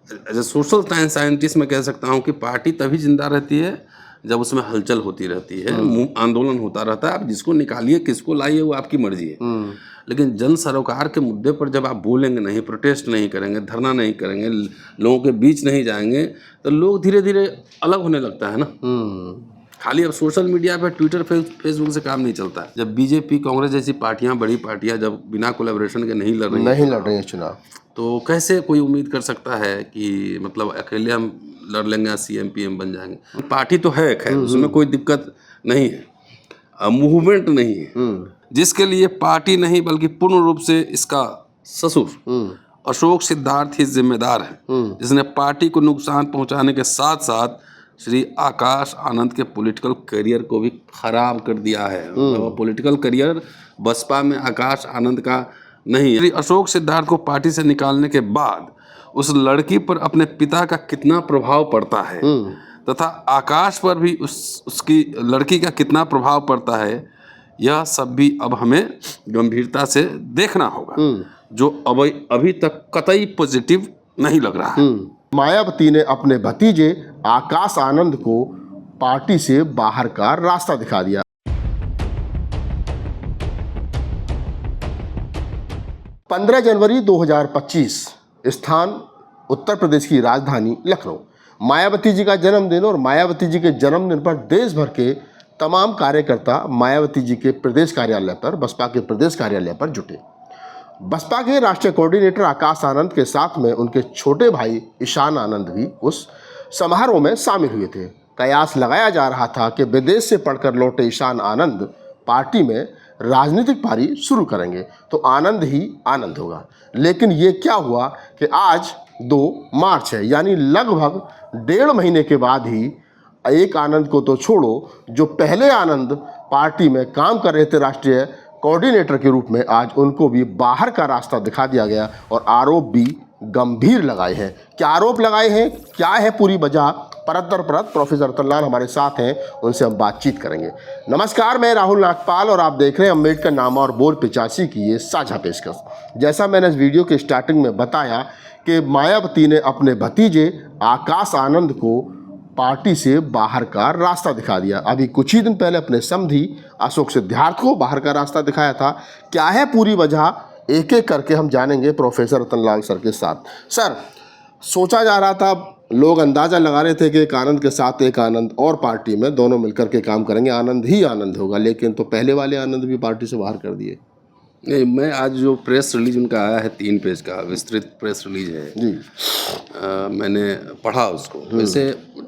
As a social scientist मैं कह सकता हूँ कि पार्टी तभी जिंदा रहती है जब उसमें हलचल होती रहती है, आंदोलन होता रहता है। आप जिसको निकालिए, किसको लाइए, वो आपकी मर्जी है। लेकिन जन सरोकार के मुद्दे पर जब आप बोलेंगे नहीं, प्रोटेस्ट नहीं करेंगे, धरना नहीं करेंगे, लोगों के बीच नहीं जाएंगे, तो लोग धीरे धीरे अलग होने लगता है ना। खाली अब सोशल मीडिया पे, ट्विटर, फेसबुक से काम नहीं चलता है। जब बीजेपी, कांग्रेस जैसी पार्टियां, बड़ी पार्टियां जब बिना कोलैबोरेशन के नहीं लड़ रही हैं चुनाव, तो कैसे कोई उम्मीद कर सकता है कि मतलब अकेले हम लड़ लेंगे, सीएम पीएम बन जाएंगे। पार्टी तो है, खैर उसमें कोई दिक्कत नहीं है, मूवमेंट नहीं है, जिसके लिए पार्टी नहीं बल्कि पूर्ण रूप से इसका ससुर अशोक सिद्धार्थ ही जिम्मेदार है, जिसने पार्टी को नुकसान पहुंचाने के साथ साथ श्री आकाश आनंद के पॉलिटिकल करियर को भी खराब कर दिया है। पॉलिटिकल करियर बसपा में आकाश आनंद का नहीं है। श्री अशोक सिद्धार्थ को पार्टी से निकालने के बाद उस लड़की पर अपने पिता का कितना प्रभाव पड़ता है तथा आकाश पर भी उसकी लड़की का कितना प्रभाव पड़ता है, यह सब भी अब हमें गंभीरता से देखना होगा, जो अभी तक कतई पॉजिटिव नहीं लग रहा है। मायावती ने अपने भतीजे आकाश आनंद को पार्टी से बाहर का रास्ता दिखा दिया। 15 जनवरी 2025, स्थान उत्तर प्रदेश की राजधानी लखनऊ। मायावती जी का जन्मदिन, और मायावती जी के जन्मदिन पर देश भर के तमाम कार्यकर्ता मायावती जी के प्रदेश कार्यालय पर, बसपा के प्रदेश कार्यालय पर जुटे। बसपा के राष्ट्रीय कोऑर्डिनेटर आकाश आनंद के साथ में उनके छोटे भाई ईशान आनंद भी उस समारोह में शामिल हुए थे। कयास लगाया जा रहा था कि विदेश से पढ़कर लौटे ईशान आनंद पार्टी में राजनीतिक पारी शुरू करेंगे तो आनंद ही आनंद होगा। लेकिन ये क्या हुआ कि आज 2 मार्च है, यानी लगभग 1.5 महीने के बाद ही एक आनंद को तो छोड़ो, जो पहले आनंद पार्टी में काम कर रहे थे राष्ट्रीय कोऑर्डिनेटर के रूप में, आज उनको भी बाहर का रास्ता दिखा दिया गया और आरोप भी गंभीर लगाए हैं। क्या आरोप लगाए हैं, क्या है पूरी वजह, परत दर परत प्रोफेसर रतनलाल हमारे साथ हैं, उनसे हम बातचीत करेंगे। नमस्कार, मैं राहुल नागपाल और आप देख रहे हैं अम्बेडकर नामा और बोल 85 की ये साझा पेशकश। जैसा मैंने इस वीडियो के स्टार्टिंग में बताया कि मायावती ने अपने भतीजे आकाश आनंद को पार्टी से बाहर का रास्ता दिखा दिया। अभी कुछ ही दिन पहले अपने समधी अशोक सिद्धार्थ को बाहर का रास्ता दिखाया था। क्या है पूरी वजह, एक एक करके हम जानेंगे प्रोफेसर रतनलाल सर के साथ। सर, सोचा जा रहा था, लोग अंदाज़ा लगा रहे थे कि एक आनंद के साथ एक आनंद और पार्टी में दोनों मिलकर के काम करेंगे, आनंद ही आनंद होगा, लेकिन तो पहले वाले आनंद भी पार्टी से बाहर कर दिए। नहीं, मैं आज जो प्रेस रिलीज उनका आया है 3 पेज का विस्तृत प्रेस रिलीज है जी, मैंने पढ़ा उसको। वैसे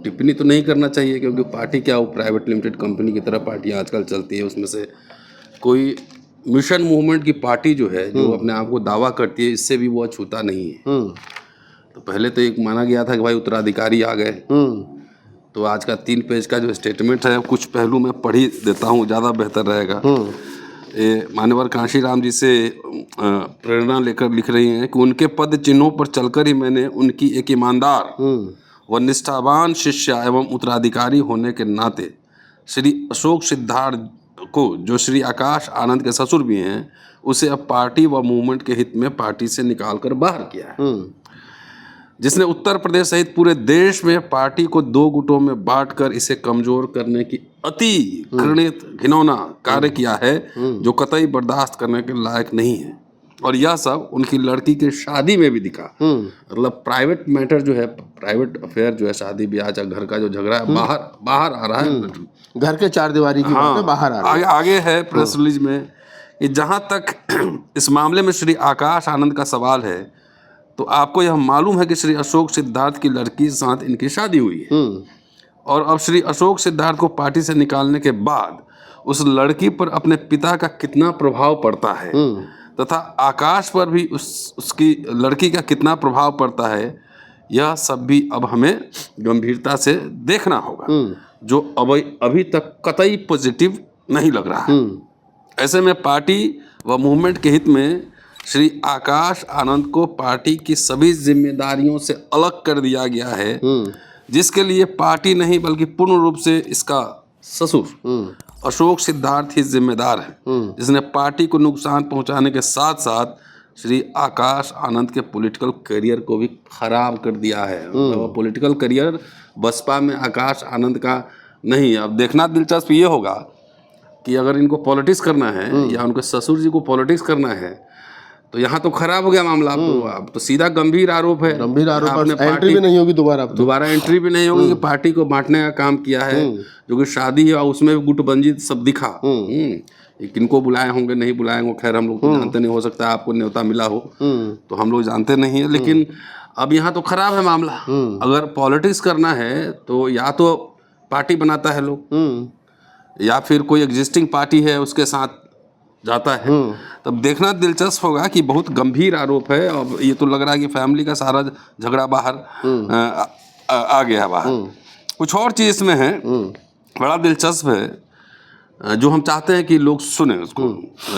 टिप्पणी तो नहीं करना चाहिए, क्योंकि पार्टी क्या, वो प्राइवेट लिमिटेड कंपनी की तरह पार्टियां आजकल चलती है। उसमें से कोई मिशन मूवमेंट की पार्टी जो है, जो अपने आप को दावा करती है, इससे भी वो अछूता नहीं है। तो पहले तो एक माना गया था कि भाई उत्तराधिकारी आ गए। तो आज का 3 पेज का जो स्टेटमेंट है, कुछ पहलू मैं पढ़ ही देता हूँ, ज़्यादा बेहतर रहेगा। मान्यवर कांशीराम जी से प्रेरणा लेकर लिख रही हैं कि उनके पद चिन्हों पर चलकर ही मैंने उनकी एक ईमानदार व निष्ठावान शिष्य एवं उत्तराधिकारी होने के नाते श्री अशोक सिद्धार्थ को, जो श्री आकाश आनंद के ससुर भी हैं, उसे अब पार्टी व मूवमेंट के हित में पार्टी से निकालकर बाहर किया है, जिसने उत्तर प्रदेश सहित पूरे देश में पार्टी को 2 गुटों में बांटकर इसे कमजोर करने की अति घृणित घिनौना कार्य किया है, जो कतई बर्दाश्त करने के लायक नहीं है। और यह सब उनकी लड़की की शादी में भी दिखा। मतलब प्राइवेट मैटर जो है, प्राइवेट अफेयर जो है, शादी ब्याह, घर का जो झगड़ा है, बाहर आ रहा है, घर के 4 दीवारी की बातें बाहर आ रही है। आगे है प्रेस रिलीज में कि जहां तक इस मामले में श्री आकाश आनंद का सवाल है, तो आपको यह मालूम है कि श्री अशोक सिद्धार्थ की लड़की के साथ इनकी शादी हुई है, और अब श्री अशोक सिद्धार्थ को पार्टी से निकालने के बाद उस लड़की पर अपने पिता का कितना प्रभाव पड़ता है तथा आकाश पर भी उसकी लड़की का कितना प्रभाव पड़ता है, यह सब भी अब हमें गंभीरता से देखना होगा, जो अभी तक कतई पॉजिटिव नहीं लग रहा है। ऐसे में पार्टी व मूवमेंट के हित में श्री आकाश आनंद को पार्टी की सभी जिम्मेदारियों से अलग कर दिया गया है, जिसके लिए पार्टी नहीं बल्कि पूर्ण रूप से इसका ससुर अशोक सिद्धार्थ ही जिम्मेदार है, जिसने पार्टी को नुकसान पहुंचाने के साथ साथ श्री आकाश आनंद के पॉलिटिकल करियर को भी खराब कर दिया है। मतलब पॉलिटिकल करियर बसपा में आकाश आनंद का नहीं। अब देखना दिलचस्प ये होगा कि अगर इनको पॉलिटिक्स करना है या उनके ससुर जी को पॉलिटिक्स करना है तो यहाँ तो खराब हो गया मामला। अब तो सीधा गंभीर आरोप है। गंभीर आरोप, एंट्री भी नहीं होगी दोबारा एंट्री भी नहीं होगी कि पार्टी को बांटने का काम किया है, जो कि शादी है उसमें भी गुटबंदी सब दिखा। किनको बुलाए होंगे नहीं बुलाए होंगे, खैर हम लोग तो जानते नहीं, हो सकता है आपको न्योता मिला हो तो हम लोग जानते नहीं है। लेकिन अब यहाँ तो खराब है मामला। अगर पॉलिटिक्स करना है तो या तो पार्टी बनाता है लोग या फिर कोई एग्जिस्टिंग पार्टी है उसके साथ जाता है। तब देखना दिलचस्प होगा कि बहुत गंभीर आरोप है और ये तो लग रहा है कि फैमिली का सारा झगड़ा बाहर आ गया बाहर। कुछ और चीज़ इसमें है बड़ा दिलचस्प है जो हम चाहते हैं कि लोग सुने उसको।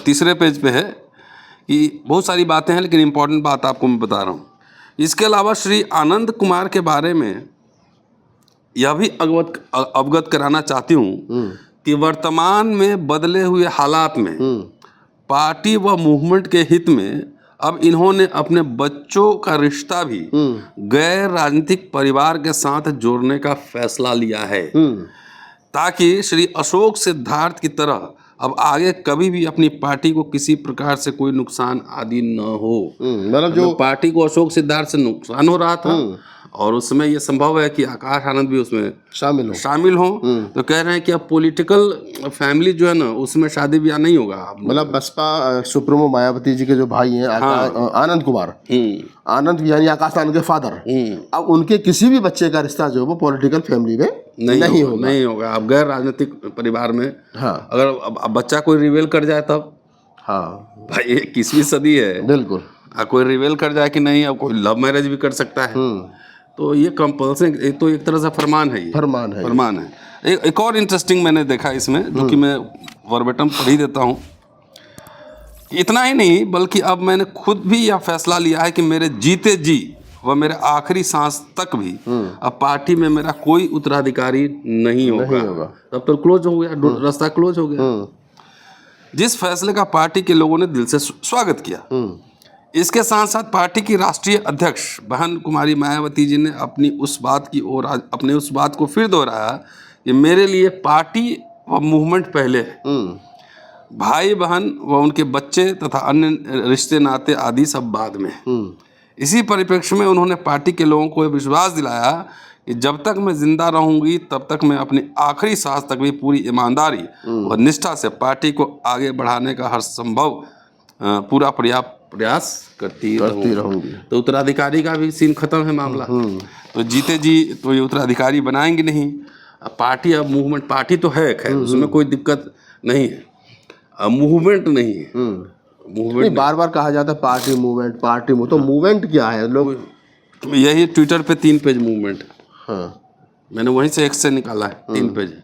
तीसरे पेज पे है कि बहुत सारी बातें हैं लेकिन इम्पोर्टेंट बात आपको मैं बता रहा हूँ। इसके अलावा श्री आनंद कुमार के बारे में यह भी अवगत कराना चाहती हूँ कि वर्तमान में बदले हुए हालात में पार्टी व मूवमेंट के हित में अब इन्होंने अपने बच्चों का रिश्ता भी गैर राजनीतिक परिवार के साथ जोड़ने का फैसला लिया है ताकि श्री अशोक सिद्धार्थ की तरह अब आगे कभी भी अपनी पार्टी को किसी प्रकार से कोई नुकसान आदि न हो। मतलब जो पार्टी को अशोक सिद्धार्थ से नुकसान हो रहा था और उसमें यह संभव है कि आकाश आनंद भी उसमें शामिल हो तो कह रहे हैं कि अब पॉलिटिकल फैमिली जो है ना उसमें शादी ब्याह नहीं होगा। मतलब बसपा सुप्रीमो मायावती जी के जो भाई हैं आनंद कुमार आनंद यानी आकाश आनंद के फादर, अब उनके किसी भी बच्चे का रिश्ता जो है वो पॉलिटिकल फैमिली में नहीं होगा। अब गैर राजनीतिक परिवार में अगर अब बच्चा कोई रिवेल कर जाए तब भाई 21वीं सदी है, बिल्कुल कोई रिवेल कर जाए कि नहीं, अब कोई लव मैरिज भी कर सकता है तो ये कंपल्सरी तो एक तरह से फरमान है। फरमान है। एक और इंटरेस्टिंग मैंने देखा इसमें जो कि मैं वर्बेटम पढ़ ही देता हूँ। इतना ही नहीं बल्कि अब मैंने खुद भी यह फैसला लिया है कि मेरे जीते जी व मेरे आखिरी सांस तक भी अब पार्टी में मेरा कोई उत्तराधिकारी नहीं होगा। तब तो क्लोज हो गया, रास्ता क्लोज हो गया। जिस फैसले का पार्टी के लोगों ने दिल से स्वागत किया। इसके साथ साथ पार्टी की राष्ट्रीय अध्यक्ष बहन कुमारी मायावती जी ने अपनी उस बात को फिर दोहराया कि मेरे लिए पार्टी व मूवमेंट पहले है, भाई बहन व उनके बच्चे तथा अन्य रिश्ते नाते आदि सब बाद में। इसी परिप्रेक्ष्य में उन्होंने पार्टी के लोगों को विश्वास दिलाया कि जब तक मैं जिंदा रहूंगी तब तक मैं अपनी आखिरी सांस तक भी पूरी ईमानदारी व निष्ठा से पार्टी को आगे बढ़ाने का हर संभव पूरा प्रयास करती रहूंगी। तो उत्तराधिकारी का भी सीन खत्म है मामला। तो जीते जी तो ये उत्तराधिकारी बनाएंगे नहीं। पार्टी अब मूवमेंट पार्टी तो है, खैर उसमें कोई दिक्कत नहीं है, मूवमेंट नहीं है। मूवमेंट बार बार कहा जाता है पार्टी मूवमेंट तो मूवमेंट क्या है? लोग यही ट्विटर पे 3 पेज मूवमेंट, मैंने वहीं से X से निकाला है 3 पेज।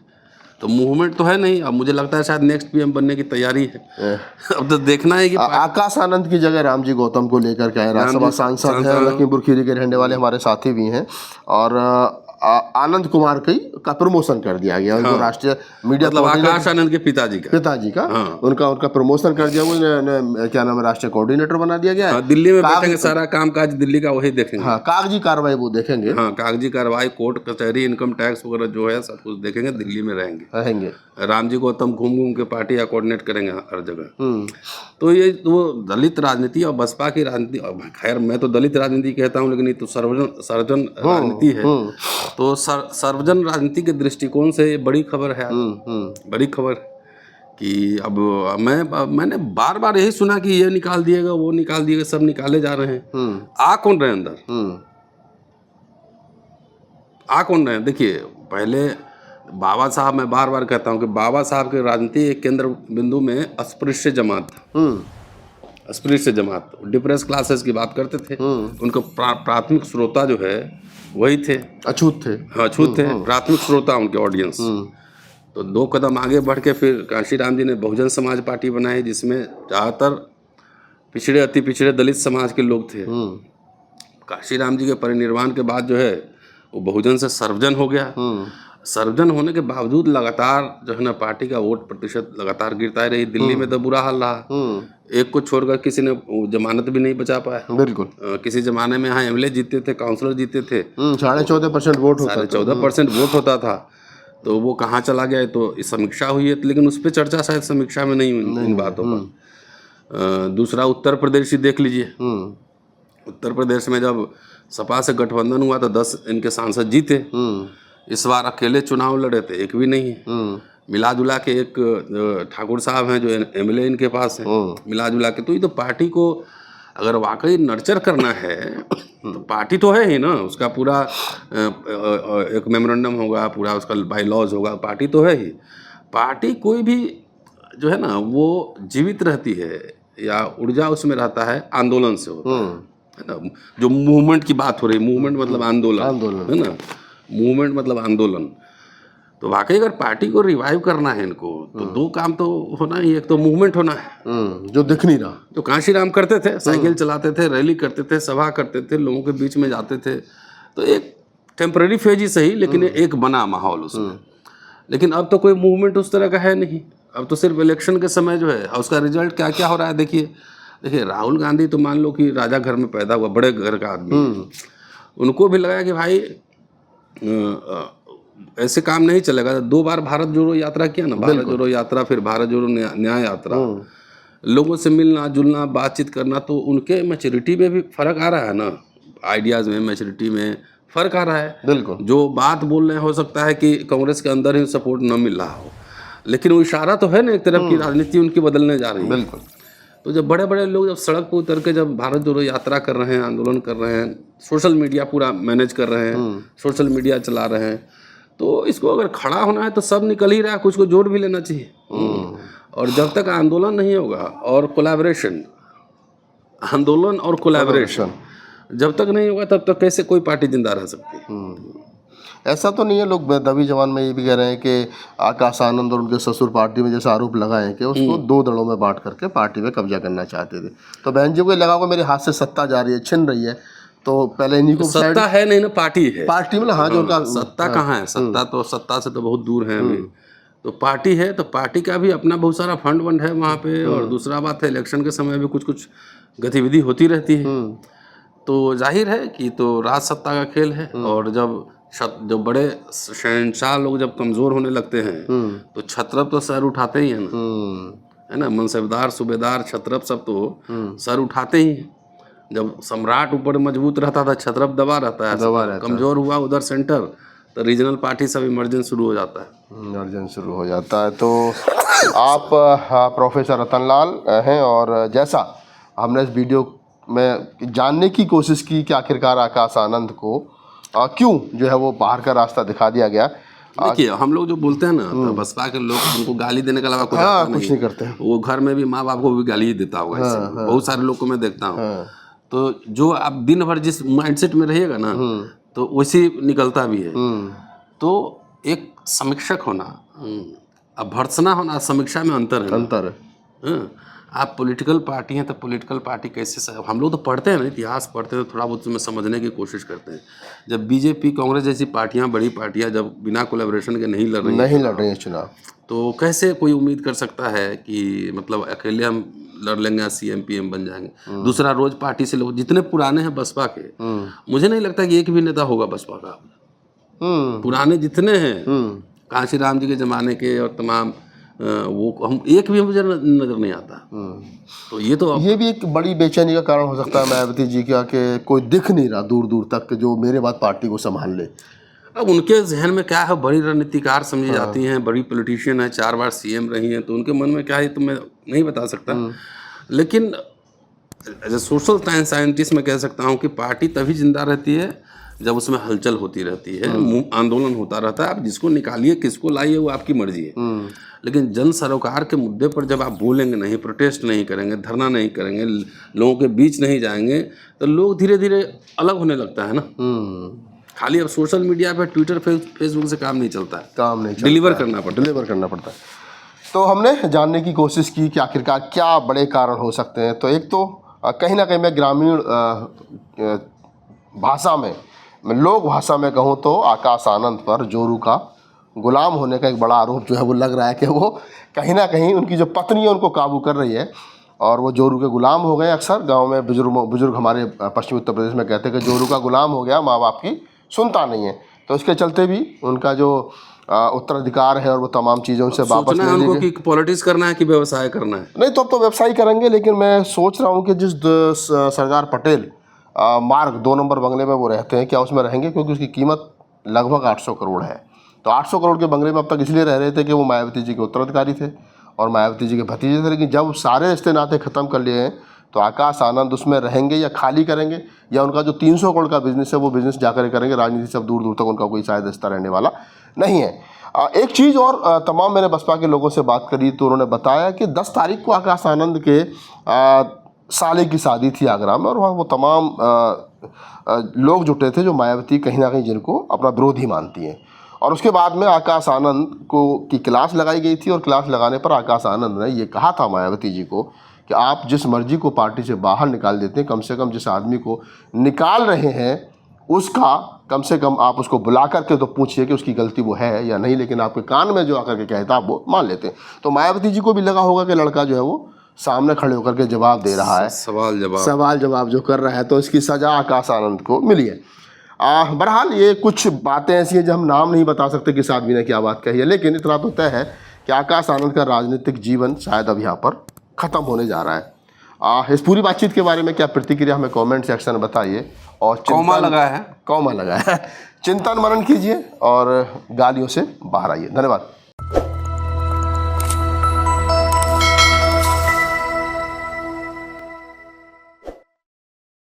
तो मूवमेंट तो है नहीं। अब मुझे लगता है शायद नेक्स्ट पीएम बनने की तैयारी है। अब तो देखना है कि आकाश आनंद की जगह रामजी गौतम को लेकर के राज्यसभा सांसद है, लखीमपुर खीरी के रहने वाले हमारे साथी भी हैं और आनंद कुमार का प्रमोशन कर दिया गया। उनको राष्ट्रीय मीडिया मतलब आकाश आनंद के पिताजी का उनका प्रमोशन कर दिया। वो क्या नाम है, राष्ट्रीय कोऑर्डिनेटर बना दिया गया। दिल्ली में बैठेंगे, सारा कामकाज दिल्ली का वही देखेंगे। कागजी कार्रवाई वो देखेंगे। कागजी कार्रवाई, कोर्ट कचहरी, इनकम टैक्स वगैरह जो है सब कुछ देखेंगे, दिल्ली में रहेंगे। रामजी गौतम घूम के पार्टी या कोऑर्डिनेट करेंगे हर जगह। तो ये वो दलित राजनीति और बसपा की राजनीति, खैर मैं तो दलित राजनीति कहता हूँ लेकिन ये तो सर्वजन राजनीति है। तो सर्वजन राजनीति के दृष्टिकोण से ये बड़ी खबर है। बड़ी खबर कि अब मैंने बार बार यही सुना कि ये निकाल दिएगा वो निकाल दिएगा, सब निकाले जा रहे हैं। आ कौन रहे अंदर? आ कौन रहे? देखिए पहले बाबा साहब, मैं बार बार कहता हूँ कि बाबा साहब के राजनीति एक केंद्र बिंदु में अस्पृश्य जमात था। अस्पृश्य जमात डिप्रेस क्लासेस की बात करते थे। उनको प्राथमिक श्रोता जो है वही थे, अछूत थे। प्राथमिक श्रोता उनके ऑडियंस। तो 2 कदम आगे बढ़ के फिर कांशीराम जी ने बहुजन समाज पार्टी बनाई जिसमें ज़्यादातर पिछड़े अति पिछड़े दलित समाज के लोग थे। कांशीराम जी के परिनिर्वाण के बाद जो है वो बहुजन से सर्वजन हो गया। सर्वजन होने के बावजूद लगातार जो है ना पार्टी का वोट प्रतिशत लगातार गिरता ही रही। दिल्ली में तो बुरा हाल रहा, एक को छोड़कर किसी ने जमानत भी नहीं बचा पाया। बिल्कुल। किसी जमाने में यहाँ एमएलए जीतते थे, काउंसलर जीतते थे, 14.5% वोट होता था। 14% वोट होता था, तो वो कहाँ चला गया, तो इस समीक्षा हुई है, लेकिन उस पर चर्चा शायद समीक्षा में नहीं हुई इन बातों पर। दूसरा उत्तर प्रदेश ही देख लीजिए। उत्तर प्रदेश में जब सपा से गठबंधन हुआ तो 10 इनके सांसद जीते। इस बार अकेले चुनाव लड़े थे, एक भी नहीं है। मिला जुला के एक ठाकुर साहब हैं जो एमएलए इनके पास हैं, मिला जुला के। तो ये तो पार्टी को अगर वाकई नर्चर करना है तो पार्टी तो है ही ना, उसका पूरा एक मेमोरेंडम होगा, पूरा उसका बाई लॉज होगा, पार्टी तो है ही। पार्टी कोई भी जो है ना वो जीवित रहती है या ऊर्जा उसमें रहता है आंदोलन से होता है ना। जो मूवमेंट की बात हो रही, मूवमेंट मतलब आंदोलन है ना, मूवमेंट मतलब आंदोलन। तो वाकई अगर पार्टी को रिवाइव करना है इनको तो दो काम तो होना ही, एक तो मूवमेंट होना है जो दिख नहीं रहा। जो कांशीराम करते थे, साइकिल चलाते थे, रैली करते थे, सभा करते थे, लोगों के बीच में जाते थे, तो एक टेम्पररी फेज ही सही, लेकिन एक बना माहौल उसमें। लेकिन अब तो कोई मूवमेंट उस तरह का है नहीं। अब तो सिर्फ इलेक्शन के समय जो है, और उसका रिजल्ट क्या क्या हो रहा है देखिए राहुल गांधी तो मान लो कि राजा घर में पैदा हुआ, बड़े घर का आदमी, उनको भी लगा कि भाई ऐसे काम नहीं चलेगा। 2 बार भारत जोड़ो यात्रा किया ना, भारत जोड़ो यात्रा, फिर भारत जोड़ो न्याय यात्रा, लोगों से मिलना जुलना, बातचीत करना, तो उनके मैच्योरिटी में भी फर्क आ रहा है ना, आइडियाज़ में, मैच्योरिटी में फर्क आ रहा है। बिल्कुल। जो बात बोल रहे हैं हो सकता है कि कांग्रेस के अंदर ही सपोर्ट न मिल रहा हो, लेकिन वो इशारा तो है ना, एक तरफ की राजनीति उनकी बदलने जा रही है। बिल्कुल। तो जब बड़े बड़े लोग जब सड़क पर उतर के जब भारत जोड़ो यात्रा कर रहे हैं, आंदोलन कर रहे हैं, सोशल मीडिया पूरा मैनेज कर रहे हैं, सोशल मीडिया चला रहे हैं, तो इसको अगर खड़ा होना है तो सब निकल ही रहा है, कुछ को जोड़ भी लेना चाहिए। और जब तक आंदोलन नहीं होगा और कोलैबोरेशन, आंदोलन और कोलैबोरेशन जब तक नहीं होगा तब तक कैसे कोई पार्टी जिंदा रह सकती है। ऐसा तो नहीं है, लोग दबी जवान में ये भी कह रहे हैं कि आकाश आनंद और उनके ससुर पार्टी में जैसा आरोप लगाए हैं कि उसको 2 दलों में बांट करके पार्टी में कब्जा करना चाहते थे। तो बहन जी को लगा कि मेरे हाथ से सत्ता जा रही है, छिन रही है, तो पहले इन्हीं को सत्ता है नहीं ना, पार्टी है। पार्टी में हाँ, जो का सत्ता कहाँ है, सत्ता से तो बहुत दूर है अभी। तो पार्टी है, तो पार्टी का भी अपना बहुत सारा फंड है वहाँ पे। और दूसरा बात है, इलेक्शन के समय भी कुछ कुछ गतिविधि होती रहती है। तो जाहिर है कि तो राज सत्ता का खेल है। और जब बड़े शहंशाह लोग जब कमजोर होने लगते हैं तो छत्रप तो सर उठाते ही है ना, मनसबदार, सूबेदार, छत्रप सब तो सर उठाते ही। जब सम्राट ऊपर मजबूत रहता था, छत्रप दबा रहता है, कमजोर हुआ उधर सेंटर, तो रीजनल पार्टी सब इमर्जेंस शुरू हो जाता है। इमरजेंस शुरू हो जाता है। तो आप प्रोफेसर रतनलाल हैं, और जैसा हमने इस वीडियो में जानने की कोशिश की कि आखिरकार आकाश आनंद को क्यों जो है वो बाहर का रास्ता दिखा दिया गया। देखिए हम लोग जो बोलते हैं ना, तो बसपा के लोग उनको गाली देने के अलावा कुछ नहीं करते हैं। वो घर में भी माँ बाप को भी गाली ही देता होगा। बहुत सारे लोग को मैं देखता हूँ। तो जो आप दिन भर जिस माइंडसेट में रहिएगा ना, तो वैसे निकलता भी है। तो एक समीक्षक होना, अब भर्त्सना होना, समीक्षा में अंतर है। आप पॉलिटिकल पार्टी हैं तो पॉलिटिकल पार्टी कैसे, हम लोग तो पढ़ते हैं ना, इतिहास पढ़ते हैं, थोड़ा बहुत उसमें समझने की कोशिश करते हैं। जब बीजेपी, कांग्रेस जैसी पार्टियां, बड़ी पार्टियां जब बिना कोलैबोरेशन के नहीं लड़ रही हैं चुनाव, तो कैसे कोई उम्मीद कर सकता है कि मतलब अकेले हम लड़ लेंगे, CM PM बन जाएंगे। दूसरा, रोज पार्टी से लोग जितने पुराने हैं बसपा के, मुझे नहीं लगता कि एक भी नेता होगा बसपा का। पुराने जितने हैं, कांशीराम जी के जमाने के और तमाम, वो हम एक भी मुझे नजर नहीं आता। तो ये भी एक बड़ी बेचैनी का कारण हो सकता है मायावती जी का, कि कोई दिख नहीं रहा दूर दूर तक जो मेरे बाद पार्टी को संभाल ले। अब उनके जहन में क्या है, बड़ी रणनीतिकार समझी जाती हैं, बड़ी पॉलिटिशियन है, 4 बार CM रही हैं, तो उनके मन में क्या है तो मैं नहीं बता सकता। लेकिन एज ए सोशल साइंटिस्ट मैं कह सकता हूँ कि पार्टी तभी जिंदा रहती है जब उसमें हलचल होती रहती है, आंदोलन होता रहता है। आप जिसको निकालिए, किसको लाइए, वो आपकी मर्जी है। लेकिन जन सरोकार के मुद्दे पर जब आप बोलेंगे नहीं, प्रोटेस्ट नहीं करेंगे, धरना नहीं करेंगे, लोगों के बीच नहीं जाएंगे, तो लोग धीरे धीरे अलग होने लगता है ना। खाली अब सोशल मीडिया पे, ट्विटर, फेसबुक से काम नहीं चलता है, डिलीवर करना पड़ता है। तो हमने जानने की कोशिश की कि आखिरकार क्या बड़े कारण हो सकते हैं। तो एक तो कहीं ना कहीं मैं ग्रामीण भाषा में, मैं लोक भाषा में कहूँ तो आकाश आनंद पर जोरू का गुलाम होने का एक बड़ा आरोप जो है वो लग रहा है कि वो कहीं ना कहीं उनकी जो पत्नी है उनको काबू कर रही है। और वो जोरू के गुलाम हो गए। अक्सर गांव में बुजुर्ग हमारे पश्चिमी उत्तर प्रदेश में कहते हैं कि जोरू का गुलाम हो गया, माँ बाप की सुनता नहीं है। तो इसके चलते भी उनका जो उत्तराधिकार है और वो तमाम चीज़ें उनसे वापस सोचना है उनको कि पॉलिटिक्स करना है कि व्यवसाय करना है। नहीं, तो अब तो व्यवसाय करेंगे, लेकिन मैं सोच रहा हूँ कि जिस सरदार पटेल मार्ग 2 नंबर बंगले में वो रहते हैं, क्या उसमें रहेंगे? क्योंकि उसकी कीमत लगभग 800 करोड़ है। तो 800 करोड़ के बंगले में अब तक इसलिए रह रहे थे कि वो मायावती जी के उत्तराधिकारी थे और मायावती जी के भतीजे थे। लेकिन जब सारे रिश्ते नाते ख़त्म कर लिए हैं तो आकाश आनंद उसमें रहेंगे या खाली करेंगे, या उनका जो 300 करोड़ का बिजनेस है वो बिजनेस जाकर करेंगे। राजनीति से अब दूर दूर तक उनका कोई शायद रिश्ता रहने वाला नहीं है। एक चीज़ और, तमाम मैंने बसपा के लोगों से बात करी तो उन्होंने बताया कि 10 तारीख को आकाश आनंद के साले की शादी थी आगरा में, और वहाँ वो तमाम लोग जुटे थे जो मायावती कहीं ना कहीं जिनको अपना विरोधी मानती हैं। और उसके बाद में आकाश आनंद को की क्लास लगाई गई थी, और क्लास लगाने पर आकाश आनंद ने ये कहा था मायावती जी को कि आप जिस मर्जी को पार्टी से बाहर निकाल देते हैं, कम से कम जिस आदमी को निकाल रहे हैं उसका कम से कम आप उसको बुला करके तो पूछिए कि उसकी गलती वो है या नहीं, लेकिन आपके कान में जो आकर के कहता आप वो मान लेते हैं। तो मायावती जी को भी लगा होगा कि लड़का जो है वो सामने खड़े होकर के जवाब दे रहा है, सवाल जवाब जो कर रहा है, तो इसकी सज़ा आकाश आनंद को मिली है। बहरहाल ये कुछ बातें ऐसी हैं जो हम नाम नहीं बता सकते किस आदमी ने क्या बात कही है, लेकिन इतना तो तय है कि आकाश आनंद का राजनीतिक जीवन शायद अब यहाँ पर ख़त्म होने जा रहा है। इस पूरी बातचीत के बारे में क्या प्रतिक्रिया हमें कमेंट सेक्शन में बताइए, और कौमा लगा है चिंतन मनन कीजिए और गालियों से बाहर आइए। धन्यवाद।